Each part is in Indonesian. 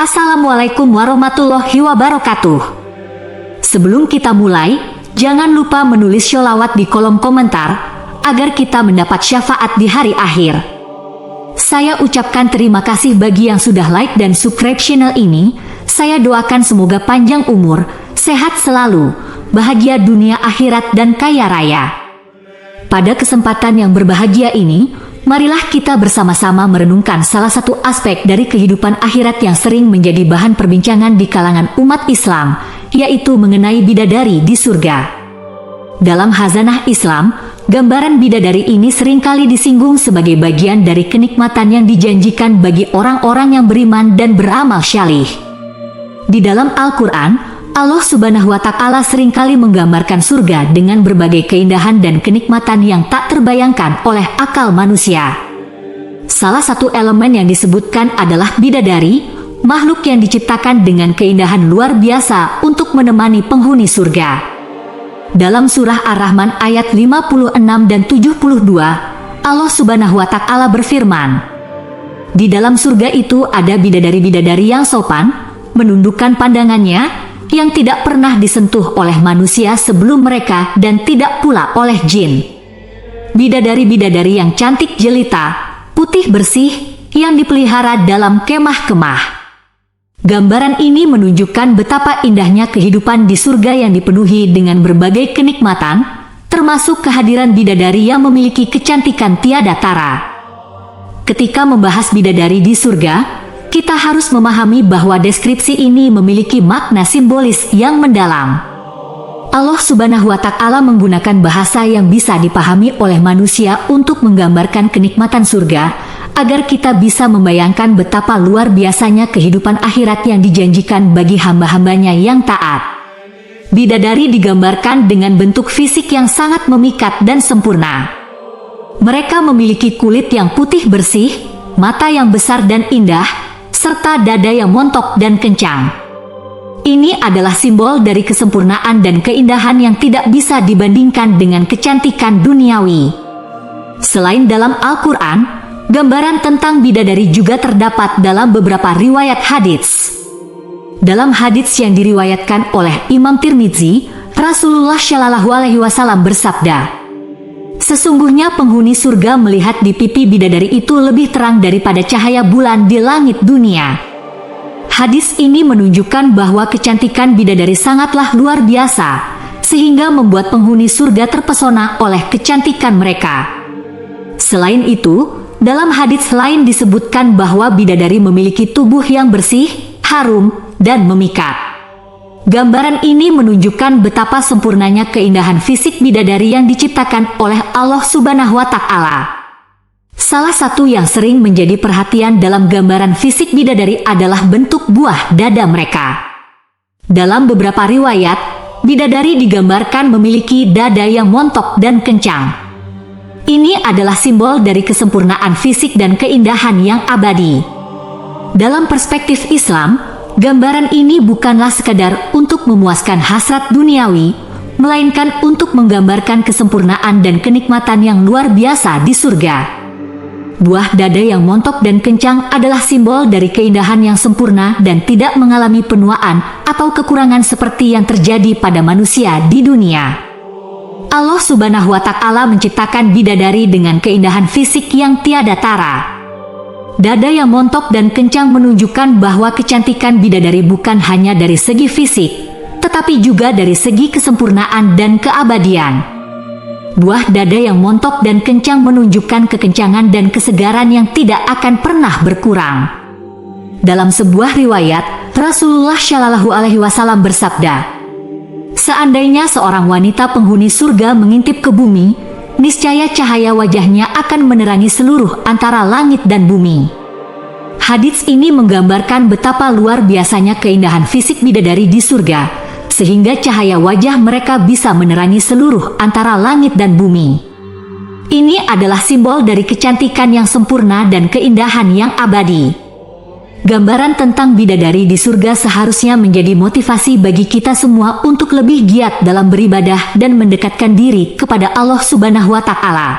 Assalamualaikum warahmatullahi wabarakatuh. Sebelum kita mulai, jangan lupa menulis sholawat di kolom komentar agar kita mendapat syafaat di hari akhir. Saya ucapkan terima kasih bagi yang sudah like dan subscribe channel ini. Saya doakan semoga panjang umur, sehat selalu, bahagia dunia akhirat dan kaya raya. Pada kesempatan yang berbahagia ini, marilah kita bersama-sama merenungkan salah satu aspek dari kehidupan akhirat yang sering menjadi bahan perbincangan di kalangan umat Islam, yaitu mengenai bidadari di surga. Dalam Khazanah Islam, gambaran bidadari ini seringkali disinggung sebagai bagian dari kenikmatan yang dijanjikan bagi orang-orang yang beriman dan beramal syalih. Di dalam Al-Quran, Allah Subhanahu wa Ta'ala seringkali menggambarkan surga dengan berbagai keindahan dan kenikmatan yang tak terbayangkan oleh akal manusia. Salah satu elemen yang disebutkan adalah bidadari, makhluk yang diciptakan dengan keindahan luar biasa untuk menemani penghuni surga. Dalam surah Ar-Rahman ayat 56 dan 72, Allah Subhanahu wa Ta'ala berfirman, "Di dalam surga itu ada bidadari-bidadari yang sopan, menundukkan pandangannya, yang tidak pernah disentuh oleh manusia sebelum mereka dan tidak pula oleh jin. Bidadari-bidadari yang cantik jelita, putih bersih, yang dipelihara dalam kemah-kemah." Gambaran ini menunjukkan betapa indahnya kehidupan di surga yang dipenuhi dengan berbagai kenikmatan, termasuk kehadiran bidadari yang memiliki kecantikan tiada tara. Ketika membahas bidadari di surga, kita harus memahami bahwa deskripsi ini memiliki makna simbolis yang mendalam. Allah Subhanahu wa Ta'ala menggunakan bahasa yang bisa dipahami oleh manusia untuk menggambarkan kenikmatan surga, agar kita bisa membayangkan betapa luar biasanya kehidupan akhirat yang dijanjikan bagi hamba-hambanya yang taat. Bidadari digambarkan dengan bentuk fisik yang sangat memikat dan sempurna. Mereka memiliki kulit yang putih bersih, mata yang besar dan indah, serta dada yang montok dan kencang. Ini adalah simbol dari kesempurnaan dan keindahan yang tidak bisa dibandingkan dengan kecantikan duniawi. Selain dalam Al-Quran, gambaran tentang bidadari juga terdapat dalam beberapa riwayat hadits. Dalam hadits yang diriwayatkan oleh Imam Tirmidzi, Rasulullah Shallallahu Alaihi Wasallam bersabda, "Sesungguhnya penghuni surga melihat di pipi bidadari itu lebih terang daripada cahaya bulan di langit dunia." Hadis ini menunjukkan bahwa kecantikan bidadari sangatlah luar biasa, sehingga membuat penghuni surga terpesona oleh kecantikan mereka. Selain itu, dalam hadis lain disebutkan bahwa bidadari memiliki tubuh yang bersih, harum, dan memikat. Gambaran ini menunjukkan betapa sempurnanya keindahan fisik bidadari yang diciptakan oleh Allah Subhanahu wa Ta'ala. Salah satu yang sering menjadi perhatian dalam gambaran fisik bidadari adalah bentuk buah dada mereka. Dalam beberapa riwayat, bidadari digambarkan memiliki dada yang montok dan kencang. Ini adalah simbol dari kesempurnaan fisik dan keindahan yang abadi. Dalam perspektif Islam, gambaran ini bukanlah sekadar untuk memuaskan hasrat duniawi, melainkan untuk menggambarkan kesempurnaan dan kenikmatan yang luar biasa di surga. Buah dada yang montok dan kencang adalah simbol dari keindahan yang sempurna dan tidak mengalami penuaan atau kekurangan seperti yang terjadi pada manusia di dunia. Allah Subhanahu wa Ta'ala menciptakan bidadari dengan keindahan fisik yang tiada tara. Dada yang montok dan kencang menunjukkan bahwa kecantikan bidadari bukan hanya dari segi fisik, tetapi juga dari segi kesempurnaan dan keabadian. Buah dada yang montok dan kencang menunjukkan kekencangan dan kesegaran yang tidak akan pernah berkurang. Dalam sebuah riwayat, Rasulullah Shallallahu Alaihi Wasallam bersabda, "Seandainya seorang wanita penghuni surga mengintip ke bumi, niscaya cahaya wajahnya akan menerangi seluruh antara langit dan bumi." Hadits ini menggambarkan betapa luar biasanya keindahan fisik bidadari di surga, sehingga cahaya wajah mereka bisa menerangi seluruh antara langit dan bumi. Ini adalah simbol dari kecantikan yang sempurna dan keindahan yang abadi. Gambaran tentang bidadari di surga seharusnya menjadi motivasi bagi kita semua untuk lebih giat dalam beribadah dan mendekatkan diri kepada Allah Subhanahu wa Ta'ala.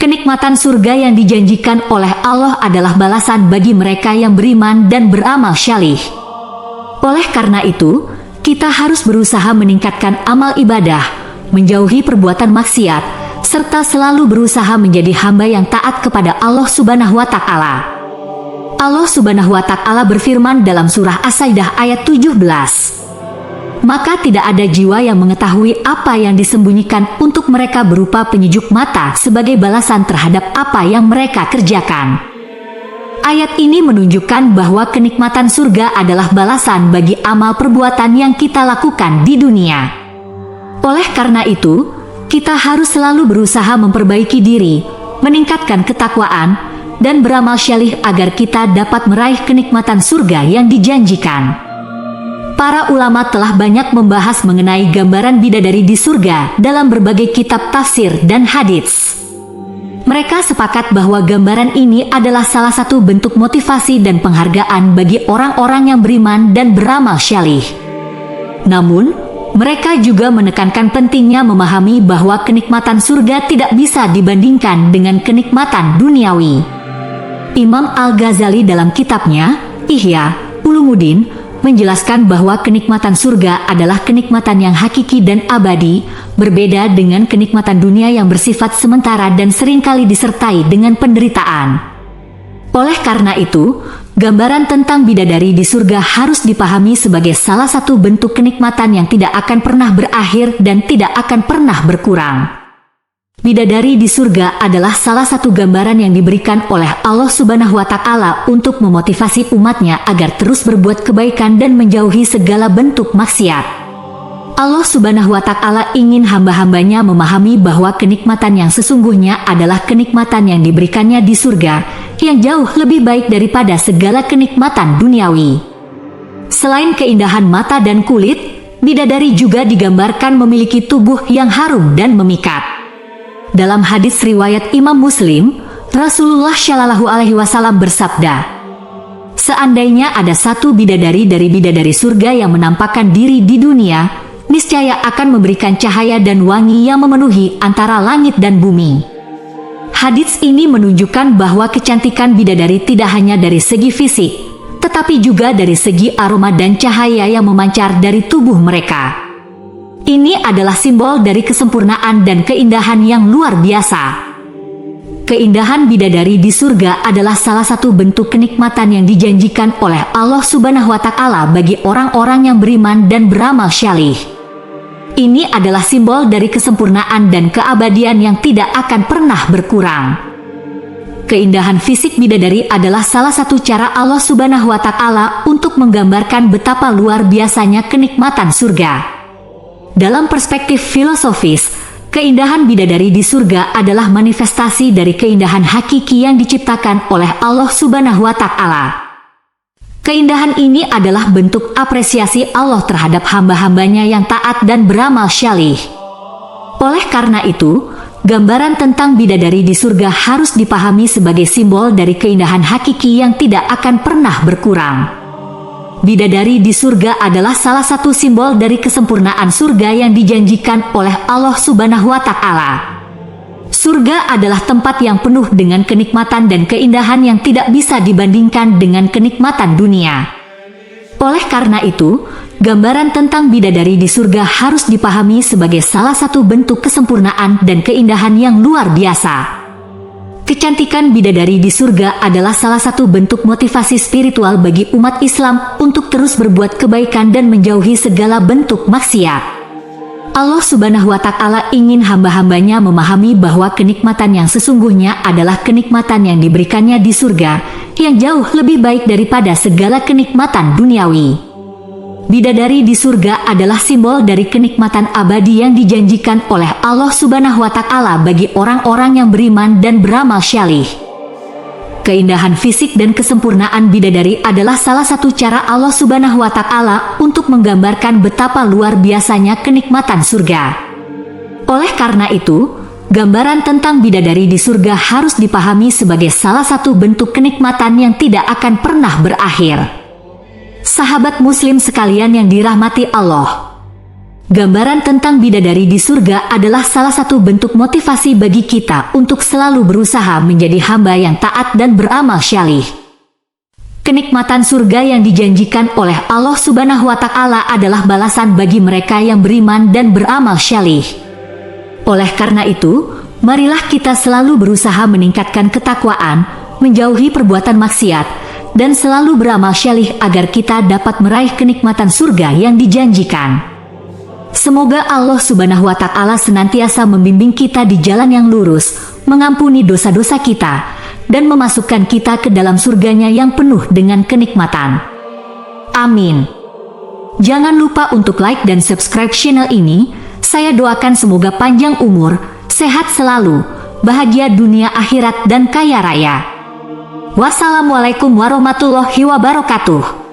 Kenikmatan surga yang dijanjikan oleh Allah adalah balasan bagi mereka yang beriman dan beramal syalih. Oleh karena itu, kita harus berusaha meningkatkan amal ibadah, menjauhi perbuatan maksiat, serta selalu berusaha menjadi hamba yang taat kepada Allah Subhanahu wa Ta'ala. Allah Subhanahu wa Ta'ala berfirman dalam surah As-Sajdah ayat 17. Maka tidak ada jiwa yang mengetahui apa yang disembunyikan untuk mereka berupa penyejuk mata sebagai balasan terhadap apa yang mereka kerjakan. Ayat ini menunjukkan bahwa kenikmatan surga adalah balasan bagi amal perbuatan yang kita lakukan di dunia. Oleh karena itu, kita harus selalu berusaha memperbaiki diri, meningkatkan ketakwaan, dan beramal syalih agar kita dapat meraih kenikmatan surga yang dijanjikan. Para ulama telah banyak membahas mengenai gambaran bidadari di surga dalam berbagai kitab tafsir dan hadits. Mereka sepakat bahwa gambaran ini adalah salah satu bentuk motivasi dan penghargaan bagi orang-orang yang beriman dan beramal syalih. Namun, mereka juga menekankan pentingnya memahami bahwa kenikmatan surga tidak bisa dibandingkan dengan kenikmatan duniawi. Imam Al-Ghazali dalam kitabnya, Ihya Ulumuddin, menjelaskan bahwa kenikmatan surga adalah kenikmatan yang hakiki dan abadi, berbeda dengan kenikmatan dunia yang bersifat sementara dan seringkali disertai dengan penderitaan. Oleh karena itu, gambaran tentang bidadari di surga harus dipahami sebagai salah satu bentuk kenikmatan yang tidak akan pernah berakhir dan tidak akan pernah berkurang. Bidadari di surga adalah salah satu gambaran yang diberikan oleh Allah Subhanahu wa Ta'ala untuk memotivasi umatnya agar terus berbuat kebaikan dan menjauhi segala bentuk maksiat. Allah Subhanahu wa Ta'ala ingin hamba-hambanya memahami bahwa kenikmatan yang sesungguhnya adalah kenikmatan yang diberikannya di surga, yang jauh lebih baik daripada segala kenikmatan duniawi. Selain keindahan mata dan kulit, bidadari juga digambarkan memiliki tubuh yang harum dan memikat. Dalam hadis riwayat Imam Muslim, Rasulullah Shallallahu Alaihi Wasallam bersabda, "Seandainya ada satu bidadari dari bidadari surga yang menampakkan diri di dunia, niscaya akan memberikan cahaya dan wangi yang memenuhi antara langit dan bumi." Hadis ini menunjukkan bahwa kecantikan bidadari tidak hanya dari segi fisik, tetapi juga dari segi aroma dan cahaya yang memancar dari tubuh mereka. Ini adalah simbol dari kesempurnaan dan keindahan yang luar biasa. Keindahan bidadari di surga adalah salah satu bentuk kenikmatan yang dijanjikan oleh Allah Subhanahu wa Ta'ala bagi orang-orang yang beriman dan beramal syalih. Ini adalah simbol dari kesempurnaan dan keabadian yang tidak akan pernah berkurang. Keindahan fisik bidadari adalah salah satu cara Allah Subhanahu wa Ta'ala untuk menggambarkan betapa luar biasanya kenikmatan surga. Dalam perspektif filosofis, keindahan bidadari di surga adalah manifestasi dari keindahan hakiki yang diciptakan oleh Allah Subhanahu wa Ta'ala. Keindahan ini adalah bentuk apresiasi Allah terhadap hamba-hambanya yang taat dan beramal syalih. Oleh karena itu, gambaran tentang bidadari di surga harus dipahami sebagai simbol dari keindahan hakiki yang tidak akan pernah berkurang. Bidadari di surga adalah salah satu simbol dari kesempurnaan surga yang dijanjikan oleh Allah Subhanahu wa Ta'ala. Surga adalah tempat yang penuh dengan kenikmatan dan keindahan yang tidak bisa dibandingkan dengan kenikmatan dunia. Oleh karena itu, gambaran tentang bidadari di surga harus dipahami sebagai salah satu bentuk kesempurnaan dan keindahan yang luar biasa. Kecantikan bidadari di surga adalah salah satu bentuk motivasi spiritual bagi umat Islam untuk terus berbuat kebaikan dan menjauhi segala bentuk maksiat. Allah Subhanahu wa Ta'ala ingin hamba-hambanya memahami bahwa kenikmatan yang sesungguhnya adalah kenikmatan yang diberikannya di surga, yang jauh lebih baik daripada segala kenikmatan duniawi. Bidadari di surga adalah simbol dari kenikmatan abadi yang dijanjikan oleh Allah Subhanahu wa Ta'ala bagi orang-orang yang beriman dan beramal syalih. Keindahan fisik dan kesempurnaan bidadari adalah salah satu cara Allah Subhanahu wa Ta'ala untuk menggambarkan betapa luar biasanya kenikmatan surga. Oleh karena itu, gambaran tentang bidadari di surga harus dipahami sebagai salah satu bentuk kenikmatan yang tidak akan pernah berakhir. Sahabat muslim sekalian yang dirahmati Allah, Gambaran tentang bidadari di surga adalah salah satu bentuk motivasi bagi kita untuk selalu berusaha menjadi hamba yang taat dan beramal syalih. Kenikmatan surga yang dijanjikan oleh Allah Subhanahu wa Ta'ala adalah balasan bagi mereka yang beriman dan beramal syalih. Oleh karena itu, marilah kita selalu berusaha meningkatkan ketakwaan, menjauhi perbuatan maksiat, dan selalu beramal syalih agar kita dapat meraih kenikmatan surga yang dijanjikan. Semoga Allah Subhanahu wa Ta'ala senantiasa membimbing kita di jalan yang lurus, mengampuni dosa-dosa kita, dan memasukkan kita ke dalam surganya yang penuh dengan kenikmatan. Amin. Jangan lupa untuk like dan subscribe channel ini. Saya doakan semoga panjang umur, sehat selalu, bahagia dunia akhirat dan kaya raya. Wassalamualaikum warahmatullahi wabarakatuh.